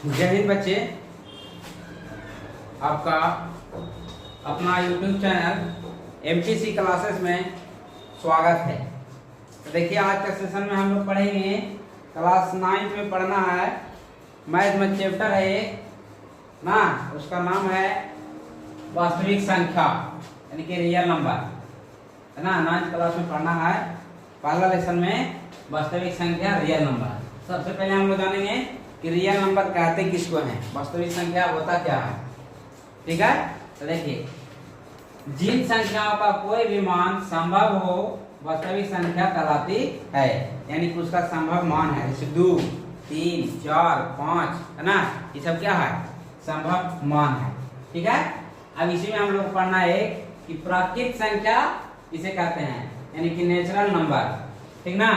जय हिंद बच्चे, आपका अपना YouTube चैनल MTC क्लासेस में स्वागत है। तो देखिए, आज के सेशन में हम लोग पढ़ेंगे क्लास 9 में पढ़ना है मैथ में चैप्टर है ना, उसका नाम है वास्तविक संख्या यानी कि रियल नंबर है ना। 9th क्लास में पढ़ना है, पहला लेसन में वास्तविक संख्या रियल नंबर। सबसे पहले हम लोग जानेंगे कि रियल नंबर कहते किसको हैं, वास्तविक संख्या होता क्या है। ठीक है, तो देखिए, जिन संख्याओं का कोई भी मान संभव हो वास्तविक संख्या कहलाती है, यानी कि उसका संभव मान है। जैसे 2, 3, 4, 5 है ना, ये सब क्या है, संभव मान है। ठीक है, अब इसी में हम लोग पढ़ना है कि प्राकृतिक संख्या किसे कहते हैं, यानी कि नेचुरल नंबर। ठीक ना,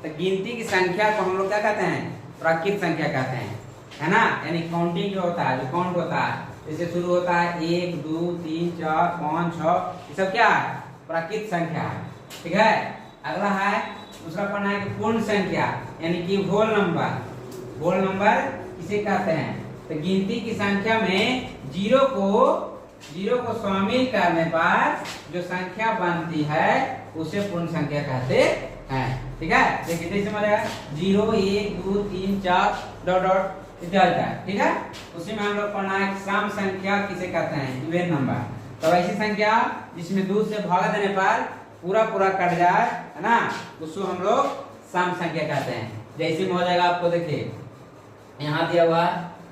तो गिनती की संख्या को हम लोग क्या कहते हैं, प्राकृतिक संख्या कहते हैं, है ना। यानी काउंटिंग जो होता है, जो काउंट होता है, जैसे शुरू होता है 1, 2, 3, 4, 5, 6, ये सब क्या है, प्राकृतिक संख्या है। ठीक है, अगला है दूसरा पढ़ना है कि पूर्ण संख्या यानी कि होल नंबर। होल नंबर किसे कहते हैं, तो गिनती की संख्या में जीरो को शामिल करने पर जो संख्या बनती है उसे पूर्ण संख्या कहते हैं। ठीक है, देखिए जैसे हमारा 0, 1, 2, 3, 4 डॉट डॉट इत्यादि है। ठीक है, उसी में हम लोग पढ़ना है सम संख्या किसे कहते हैं, इवन नंबर। तो ऐसी संख्या जिसमें 2 से भाग देने पर पूरा कट जाए, है ना, उसको हम लोग सम संख्या कहते हैं। जैसे में हो जाएगा, आपको देखिए यहाँ दिया हुआ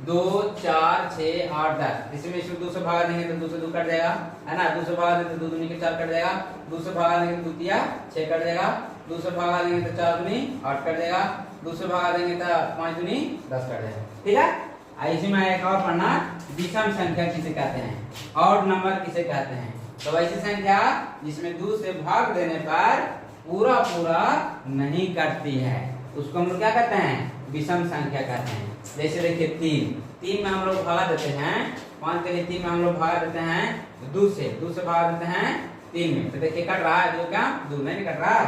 2, 4, 6, 8, 10। इसमें 2 से भाग देंगे तो 2 से 2 कट जाएगा, है ना। 2 से भाग देंगे तो 2 दूनी के 4 कट जाएगा। 2 से भाग देंगे तो 2 तिया 6 कट जाएगा। 2 से भागा देंगे तो 4 दूनी 8 कट जाएगा। 2 से भागा देंगे तो 5 दूनी 10 कट जाएगा। ठीक है, इसी में एक और पढ़ना विषम संख्या किसे कहते हैं, ऑड नंबर किसे कहते हैं। तो ऐसी संख्या जिसमें 2 से भाग देने पर पूरा नहीं कटती है, उसको हम लोग क्या कहते हैं, विषम संख्या कहते हैं। जैसे देखिए 3 में हम लोग भागा देते हैं, 5 के लिए 3 में हम लोग भागा देते हैं 2 से भागा देते हैं 3 में, तो देखिए कट रहा है, जो क्या 2 नहीं कट रहा,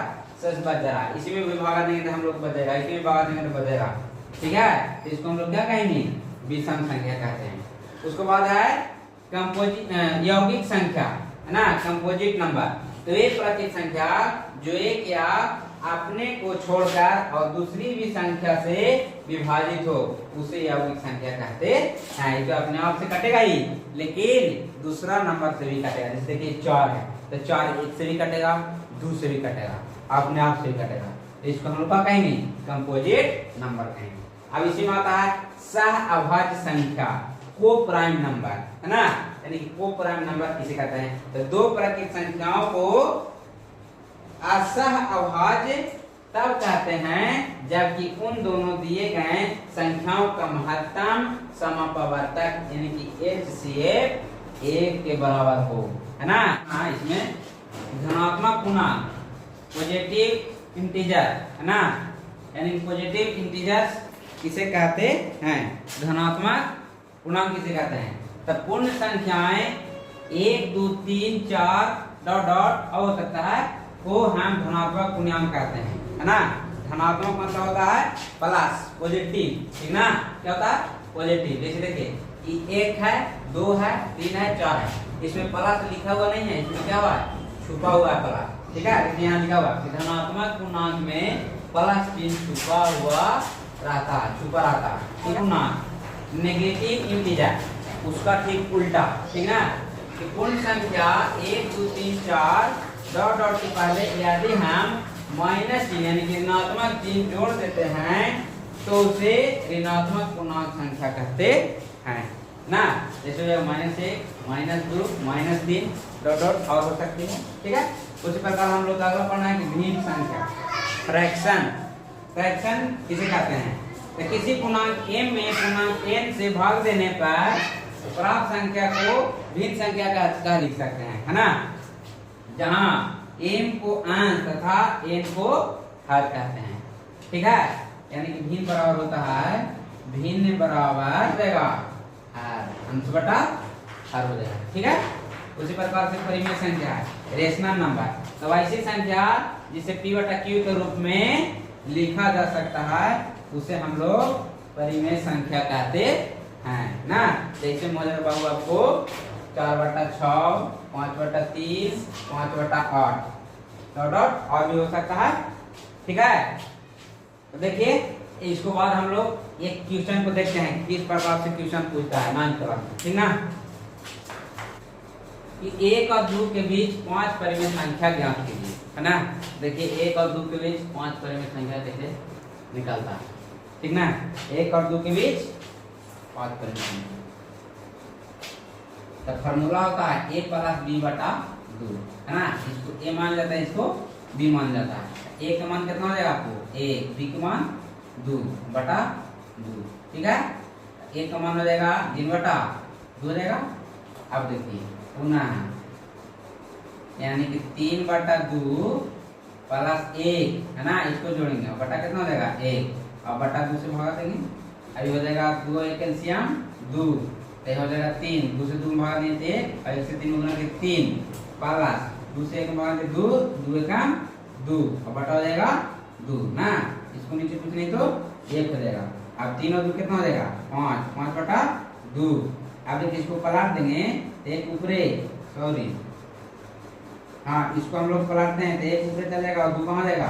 सच बच जा रहा है। इसी में भी भागा देंगे तो हम लोग बचेगा, इसी में भागा देंगे तो बचेगा। ठीक है, तो इसको हम लोग क्या कहेंगे, विषम संख्या कहते हैं। उसके बाद है यौगिक संख्या, है ना, कंपोजिट नंबर। तो एक प्राकृतिक संख्या जो एक या अपने को छोड़कर और दूसरी भी संख्या से विभाजित हो, उसे यौगिक संख्या कहते हैं। ये तो अपने आप से कटेगा ही, लेकिन दूसरा नंबर से भी कटेगा। जैसे देखिए 4 है, तो 4 1 से भी कटेगा, 2 से भी कटेगा, अपने आप से भी कटेगा। तो इसको हम लोग क्या कहेंगे, कंपोजिट नंबर कहेंगे। अब इसी में आता है सह अभाज्य संख्या, को प्राइम नंबर, है ना, यानी कि को प्राइम नंबर किसे कहते हैं। तो दो प्राकृतिक संख्याओं को असह अभाज्य तब कहते हैं जबकि उन दोनों दिए गए संख्याओं का महत्तम समापवर्तक यानी कि HCF 1 के बराबर हो, है ना। हाँ, इसमें धनात्मक पूर्णांक पॉजिटिव इंटीजर, है ना, यानी पॉजिटिव इंटीजर्स किसे कहते हैं, धनात्मक पूर्णांक किसे कहते हैं। तब पूर्ण संख्याएं 1, 2, 3, 4 डॉट डॉट और हो सकता है को हम धनात्मक पूर्णांक कहते हैं, है ना। धनात्मक मतलब होता है प्लस, पॉजिटिव। ठीक ना, क्या होता है, पॉजिटिव। जैसे देखिए 1 है, 2 है, 3 है, 4 है, इसमें प्लस लिखा हुआ नहीं है, इसमें क्या हुआ है, छुपा हुआ है प्लस। ठीक है, लेकिन यहाँ लिखा हुआ कि धनात्मक पूर्णांक में प्लस चिन्ह छुपा हुआ रहता है, छुपा रहता है। पूर्णांक नेगेटिव इंटीजर उसका ठीक उल्टा। ठीक ना, कि पूर्ण संख्या 1, 2, 3, 4 डॉट डॉट के पहले यदि हम माइनस चिन्ह यानी कि ऋणात्मक चिन्ह जोड़ देते हैं तो उसे ऋणात्मक पूर्णांक संख्या कहते हैं ना। जैसे -1, -2, -3 डॉट डॉट और हो सकती है। ठीक है, उसी प्रकार हम लोग अगला पढ़ना है कि भिन्न संख्या, फ्रैक्शन किसे कहते हैं। तो किसी पूर्णांक m में पूर्णांक n से भाग देने पर प्राप्त संख्या को भिन्न संख्या का लिख सकते हैं, है ना, जहां m को अंश तथा n को हर कहते हैं। ठीक है, यानी कि भिन्न बराबर होता है, भिन्न बराबर देगा हर, अंश बटा हर हो जाएगा। ठीक है, उसी प्रकार से परिमेय संख्या है, रेशनल नंबर। तो ऐसी संख्या जिसे p/q के रूप में लिखा जा सकता है उसे हम लोग परिमेय संख्या कहते हैं ना। जैसे हो जाएगा बाबू आपको 4/6, 5/3, 5/8 डॉट और भी हो सकता है। ठीक है, तो देखिए इसको बाद हम लोग एक क्वेश्चन को देखते हैं किस प्रकार से क्वेश्चन पूछता है 9th क्लास में। ठीक ना, कि 1 और 2 के बीच 5 परिमेय संख्या ज्ञात कीजिए, है ना। देखिए 1 और 2 के बीच 5 परिमेय संख्या कैसे निकलता है। ठीक ना, 1 और 2 के बीच 5 परिमेय संख्या। तो फॉर्मूला होता है a + b/2, है ना। इसको a मान जाता है, इसको b मान जाता है। a का मान कितना हो जाएगा आपको 1, b का मान 2/2। ठीक है, a का मान हो जाएगा 3/2 हो जाएगा। अब देखिए पुनः यानी कि 3/2 + 1, है ना। इसको जोड़ेंगे और बटा कितना हो जाएगा 1 और बटा 2 से भगा देंगे। अभी हो जाएगा 2 1 कैल्शियम 2, तो हो जाएगा 3, 2 से 2 में भगा देंगे 1 और 1 से 3 गुना के 3 प्लस 2 से 1 में भगा देंगे 2, 2 1 2 और बटा हो जाएगा 2 ना। इसको नीचे कुछ नहीं तो 1 हो जाएगा। अब 3 और 2 कितना हो जाएगा 5, 5/2। अब देखिए इसको पलट देंगे तो एक ऊपरे सॉरी हाँ इसको हम लोग पलटते हैं तो एक ऊपरे चल जाएगा और 2 कहाँ जाएगा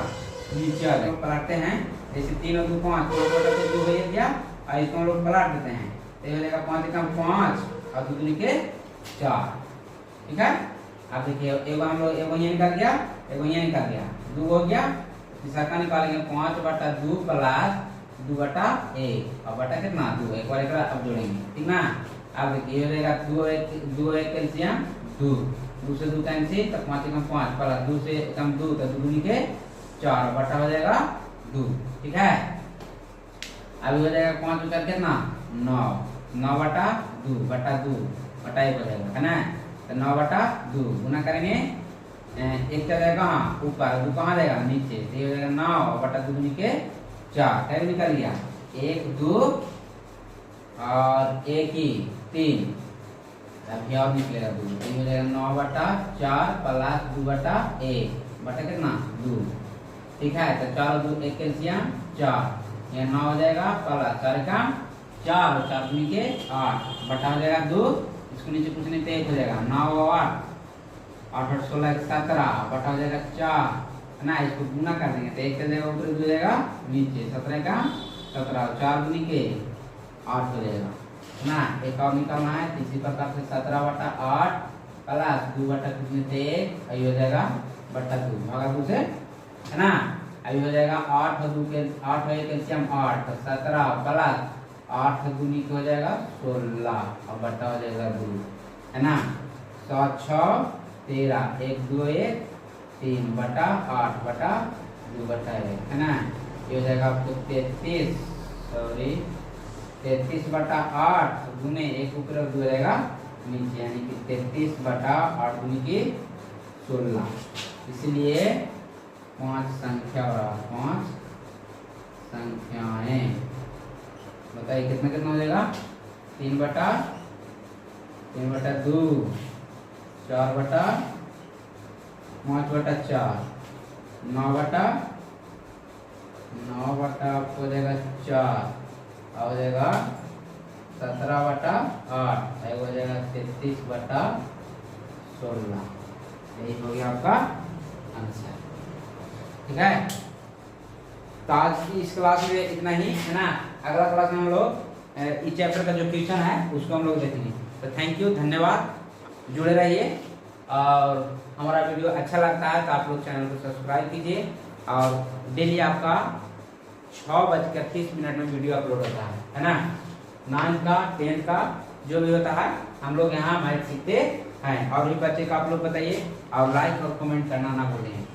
नीचे आ जाएगा। पलटते हैं जैसे 3 और 2 5, 5/2 हो गया और इसको हम लोग पलट देते हैं तो हो जाएगा 5 × 5 और 2 के 4। ठीक है, अब देखिए एगो हम लोग एगो ये निकल गया, एगो ये निकल गया, 2 हो गया। तीसरा का निकालेंगे 5/2 + 2/1 और बटा कितना 2। एक बार अब जोड़ेंगे। ठीक ना, अब देखिए हो जाएगा 2 1 कैल्शियम 2, 2 से 2 कैंसिल तो 5 × 5 प्लस 2 से 2 तो 2 के 4 बटा हो जाएगा 2। ठीक है, अभी हो जाएगा 5 × कितना 9, 9/2 बटा 2 बटा 1 हो जाएगा, है ना। तो 9/2 गुना करेंगे, एक चल जाएगा ऊपर, 2 कहाँ जाएगा नीचे, तो ये हो जाएगा 9/2 के 4। कैसे निकल गया 1 2 और 1 ही 3, अभी और निकलेगा 2, तो ये हो जाएगा 9/4 प्लस 2/1 बटा कितना 2। ठीक है, तो 4 और 2 1 कैल्शियम 4, ये 9 हो जाएगा प्लस 4 का 4 और 4 दूनी के 8 बटा हो जाएगा 2। इसको नीचे कुछ नहीं तो 1 हो जाएगा 9 और 8, 8 और 16 17 बटा हो जाएगा 4, है ना। इसको गुना कर देंगे तो 1 चल जाएगा ऊपर, 2 हो जाएगा नीचे, 17 का 17 और 4 दूनी के 8 हो जाएगा ना। एक और निकालना है तो इसी प्रकार से 17/8 प्लस 2/1 हो जाएगा बटा 2 भागा 2 से, है ना। अभी हो जाएगा 8 और 2 के 8 1 कैल्शियम 8 तो 17 प्लस 8 दूनी हो जाएगा 16 और बटा हो जाएगा 2, है ना। 7 6 13 1 2 1 3 बटा 8 बटा 2/1, है ना। ये हो जाएगा आपको 33/8 गुने 1 ऊपर 2 रहेगा नीचे, यानी कि 33/8 गुने की 16। इसलिए 5 संख्या और 5 संख्याएं, बताइए कितना कितना हो जाएगा 3/2, 4/5/4, 9/9 आपको हो जाएगा 4 और हो जाएगा 17/8 हो जाएगा 33/16। यही हो गया आपका आंसर। ठीक है, तो आज की इस क्लास में इतना ही, है ना। अगला क्लास में हम लोग इस चैप्टर का जो क्वेश्चन है उसको हम लोग देखेंगे। तो थैंक यू, धन्यवाद, जुड़े रहिए। और हमारा वीडियो अच्छा लगता है तो आप लोग चैनल को सब्सक्राइब कीजिए। और डेली आपका 6:30 में वीडियो अपलोड होता है ना। 9th का 10th का जो भी होता है हम लोग यहाँ मैथ सीखते हैं। और भी बच्चे का आप लोग बताइए और लाइक और कमेंट करना ना भूलें।